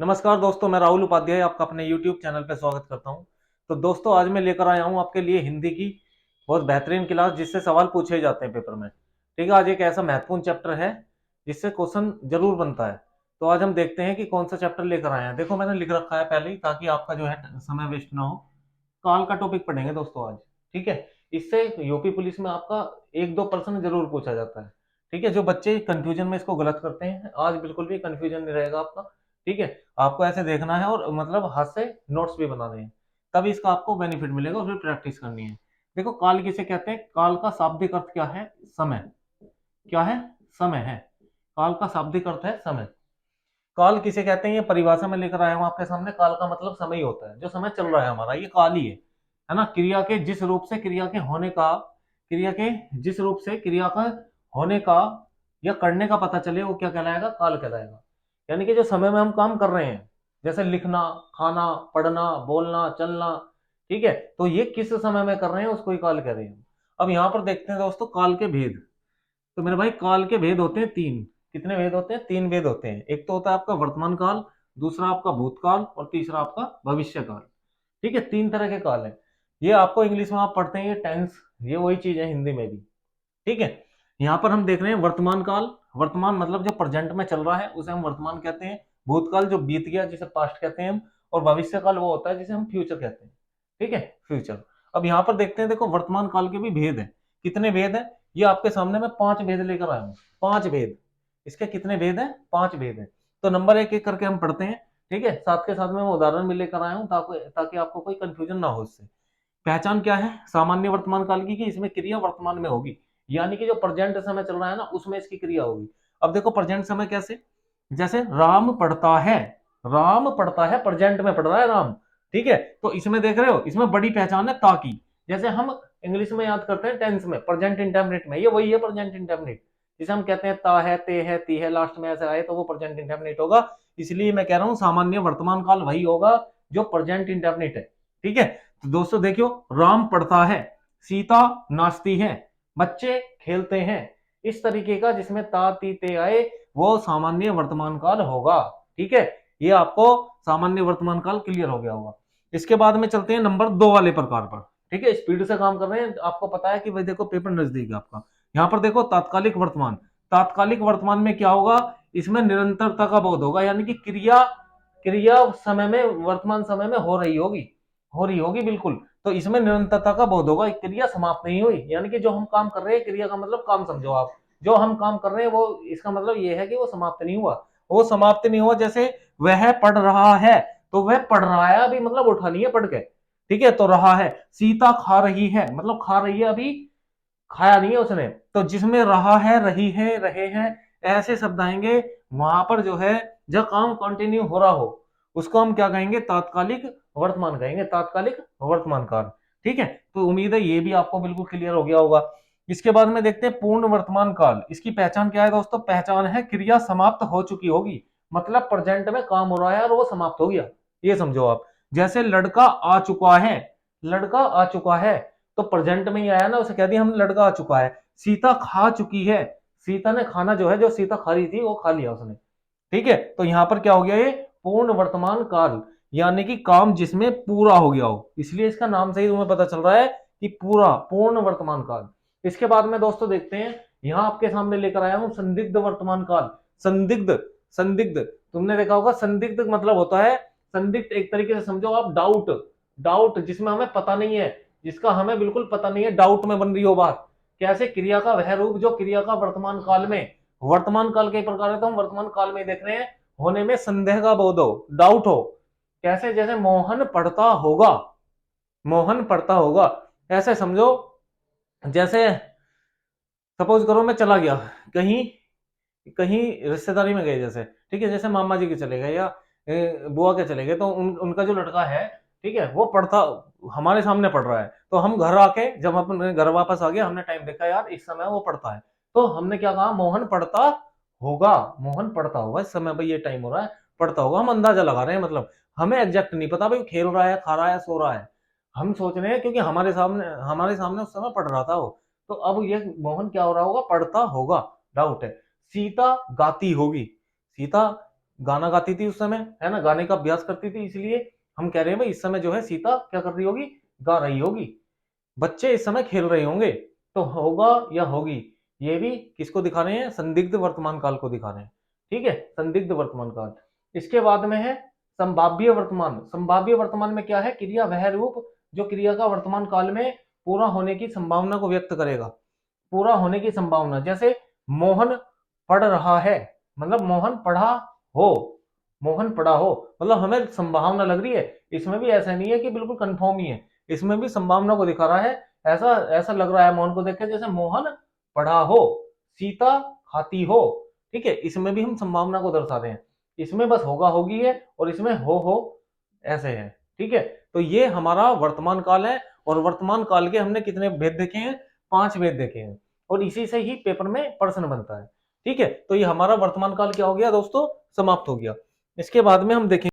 नमस्कार दोस्तों, मैं राहुल उपाध्याय आपका अपने YouTube चैनल पे स्वागत करता हूं। तो दोस्तों, आज मैं लेकर आया हूं आपके लिए हिंदी की बहुत बेहतरीन क्लास जिससे सवाल पूछे जाते हैं पेपर में। ठीक है, आज एक ऐसा महत्वपूर्ण चैप्टर है जिससे क्वेश्चन जरूर बनता है। तो आज हम देखते हैं कि कौन सा चैप्टर लेकर आए हैं। देखो, मैंने लिख रखा है पहले ही ताकि आपका जो है समय वेस्ट ना हो। काल का टॉपिक पढ़ेंगे दोस्तों आज। ठीक है, इससे यूपी पुलिस में आपका एक दो प्रश्न जरूर पूछा जाता है। ठीक है, जो बच्चे कंफ्यूजन में इसको गलत करते हैं, आज बिल्कुल भी कंफ्यूजन नहीं रहेगा आपका। ठीक है, आपको ऐसे देखना है और मतलब हाथ से नोट्स भी बनाने हैं, तभी इसका आपको बेनिफिट मिलेगा और फिर प्रैक्टिस करनी है। देखो, काल किसे कहते हैं? काल का शाब्दिक अर्थ क्या है? समय। क्या है? समय है। काल का शाब्दिक अर्थ है समय। काल किसे कहते हैं ये परिभाषा में लेकर आया हूं आपके सामने। काल का मतलब समय ही होता है, जो समय चल रहा है हमारा, ये काल ही है ना। क्रिया के जिस रूप से क्रिया के होने का, क्रिया के जिस रूप से क्रिया का होने का या करने का पता चले, वो क्या कहलाएगा? काल कहलाएगा। यानी कि जो समय में हम काम कर रहे हैं, जैसे लिखना, खाना, पढ़ना, बोलना, चलना, ठीक है, तो ये किस समय में कर रहे हैं उसको ही काल कह रहे हैं। अब यहां पर देखते हैं दोस्तों काल के भेद। तो मेरे भाई, काल के भेद होते हैं तीन। कितने भेद होते हैं? तीन भेद होते हैं। एक तो होता है आपका वर्तमान काल, दूसरा आपका भूतकाल और तीसरा आपका भविष्य काल। ठीक है, तीन तरह के काल है। ये आपको इंग्लिश में आप पढ़ते हैं ये टेंस, ये वही चीज है हिंदी में भी। ठीक है, यहाँ पर हम देख रहे हैं वर्तमान काल। वर्तमान मतलब जो प्रेजेंट में चल रहा है उसे हम वर्तमान कहते हैं। भूतकाल जो बीत गया जिसे पास्ट कहते हैं हम। और भविष्य काल वो होता है जिसे हम फ्यूचर कहते हैं। ठीक है, फ्यूचर। अब यहाँ पर देखते हैं, देखो वर्तमान काल के भी भेद है। कितने भेद है? ये आपके सामने मैं पांच भेद लेकर आया हूँ। पांच भेद। इसके कितने भेद है? पांच भेद है। तो नंबर एक एक करके हम पढ़ते हैं। ठीक है, साथ के साथ में मैं उदाहरण भी लेकर आया हूँ ताकि ताकि आपको कोई कंफ्यूजन ना हो इससे। पहचान क्या है सामान्य वर्तमान काल की? कि इसमें क्रिया वर्तमान में होगी, यानी कि जो प्रेजेंट समय चल रहा है ना उसमें इसकी क्रिया होगी। अब देखो प्रेजेंट समय कैसे? जैसे राम पढ़ता है। राम पढ़ता है, प्रेजेंट में पढ़ रहा है राम। ठीक है, तो इसमें देख रहे हो, इसमें बड़ी पहचान है ताकि। जैसे हम इंग्लिश में याद करते हैं टेंस में, प्रेजेंट इंडेफिनिट में, ये वही है प्रेजेंट इंडेफिनिट। जिसे हम कहते हैं ता है, ते है, ती है, लास्ट में ऐसे आए तो वो प्रेजेंट इंडेफिनिट होगा। इसलिए मैं कह रहा हूं सामान्य वर्तमान काल वही होगा जो प्रेजेंट इंडेफिनिट है। ठीक है, तो दोस्तों देखियो, राम पढ़ता है, सीता नाचती है, बच्चे खेलते हैं। इस तरीके का जिसमें ता ती ते आए वो सामान्य वर्तमान काल होगा। ठीक है, ये आपको सामान्य वर्तमान काल क्लियर हो गया होगा। इसके बाद में चलते हैं नंबर दो वाले प्रकार पर। ठीक है, स्पीड से काम कर रहे हैं, आपको पता है कि भाई देखो पेपर नजदीक है आपका। यहां पर देखो तात्कालिक वर्तमान। तात्कालिक वर्तमान में क्या होगा? इसमें निरंतरता का बोध होगा, यानी कि क्रिया क्रिया समय में, वर्तमान समय में हो रही होगी बिल्कुल। तो इसमें निरंतरता का बोध होगा, क्रिया समाप्त नहीं हुई, यानी कि जो हम काम कर रहे हैं, क्रिया का मतलब काम समझो आप। जो हम काम कर रहे हैं वो, इसका मतलब ये है कि वो समाप्त नहीं हुआ। वो समाप्त नहीं हुआ, जैसे वह पढ़ रहा है, तो वह पढ़ रहा है अभी, मतलब उठा नहीं है पढ़ के। ठीक है, तो रहा है। सीता खा रही है, मतलब खा रही है अभी, खाया नहीं है उसने। तो जिसमें रहा है, रही है, रहे हैं, ऐसे शब्द आएंगे, वहां पर जो है, जब काम कंटिन्यू हो रहा हो उसको हम क्या कहेंगे? तात्कालिक वर्तमान कहेंगे, तात्कालिक वर्तमान काल। ठीक है, तो उम्मीद है ये भी आपको बिल्कुल क्लियर हो गया होगा। इसके बाद में देखते हैं पूर्ण वर्तमान काल। इसकी पहचान क्या है दोस्तों? पहचान है क्रिया समाप्त हो चुकी होगी, मतलब प्रेजेंट में काम हो रहा है और वो समाप्त हो गया, ये समझो आप। जैसे लड़का आ चुका है, लड़का आ चुका है, तो प्रेजेंट में ही आया ना, उसे कह दिया हमने लड़का आ चुका है। सीता खा चुकी है, सीता ने खाना जो है, जो सीता खा रही थी वो खा लिया उसने। ठीक है, तो यहां पर क्या हो गया? ये पूर्ण वर्तमान काल, यानी कि काम जिसमें पूरा हो गया हो, इसलिए इसका नाम से ही तुम्हें पता चल रहा है कि पूरा, पूर्ण वर्तमान काल। इसके बाद में दोस्तों देखते हैं, यहां आपके सामने लेकर आया हूं संदिग्ध वर्तमान काल। संदिग्ध, संदिग्ध, तुमने देखा होगा संदिग्ध मतलब होता है, संदिग्ध एक तरीके से समझो आप डाउट। डाउट जिसमें हमें पता नहीं है, जिसका हमें बिल्कुल पता नहीं है, डाउट में बन रही हो बात। कैसे? क्रिया का वह रूप जो क्रिया का वर्तमान काल में, वर्तमान काल के प्रकार है तो हम वर्तमान काल में देख रहे हैं, होने में संदेह का बोध हो, डाउट हो। कैसे? जैसे मोहन पढ़ता होगा, मोहन पढ़ता होगा, ऐसे समझो। जैसे सपोज करो मैं चला गया कहीं, कहीं रिश्तेदारी में गए जैसे, ठीक है, जैसे मामा जी के चले गए या बुआ के चले गए, तो उनका जो लड़का है, ठीक है, वो पढ़ता, हमारे सामने पढ़ रहा है, तो हम घर आके जब अपने घर वापस आ गए, हमने टाइम देखा यार इस समय वो पढ़ता है, तो हमने क्या कहा? मोहन पढ़ता होगा, मोहन पढ़ता होगा इस समय, भाई ये टाइम हो रहा है, पढ़ता होगा। हम अंदाजा लगा रहे हैं, मतलब हमें एग्जैक्ट नहीं पता भाई खेल रहा है, खा रहा है, सो रहा है। हम सोच रहे हैं क्योंकि हमारे सामने उस समय पढ़ रहा था वो। तो अब ये मोहन क्या हो रहा होगा? पढ़ता होगा, डाउट है। सीता गाती होगी, सीता गाना गाती थी उस समय, है ना, गाने का अभ्यास करती थी, इसलिए हम कह रहे हैं भाई इस समय जो है सीता क्या कर रही होगी, गा रही होगी। बच्चे इस समय खेल रहे होंगे, तो होगा या होगी, ये भी किसको दिखा रहे हैं, संदिग्ध वर्तमान काल को दिखा रहे हैं। ठीक है, संदिग्ध वर्तमान काल। इसके बाद में है संभाव्य वर्तमान। संभाव्य वर्तमान में क्या है, क्रिया वह रूप जो क्रिया का वर्तमान काल में पूरा होने की संभावना को व्यक्त करेगा। पूरा होने की संभावना, जैसे मोहन पढ़ रहा है, मतलब मोहन पढ़ा हो, मोहन पढ़ा हो, मतलब हमें संभावना लग रही है। इसमें भी ऐसा नहीं है कि बिल्कुल कंफर्म ही है, इसमें भी संभावना को दिखा रहा है। ऐसा ऐसा लग रहा है मोहन को देख के जैसे मोहन पढ़ा हो, सीता खाती हो। ठीक है, इसमें भी हम संभावना को दर्शा रहे हैं। इसमें बस होगा होगी है, और इसमें हो ऐसे है। ठीक है, तो ये हमारा वर्तमान काल है, और वर्तमान काल के हमने कितने भेद देखे हैं, 5 भेद देखे हैं, और इसी से ही पेपर में प्रश्न बनता है। ठीक है, तो ये हमारा वर्तमान काल क्या हो गया दोस्तों, समाप्त हो गया। इसके बाद में हम देखेंगे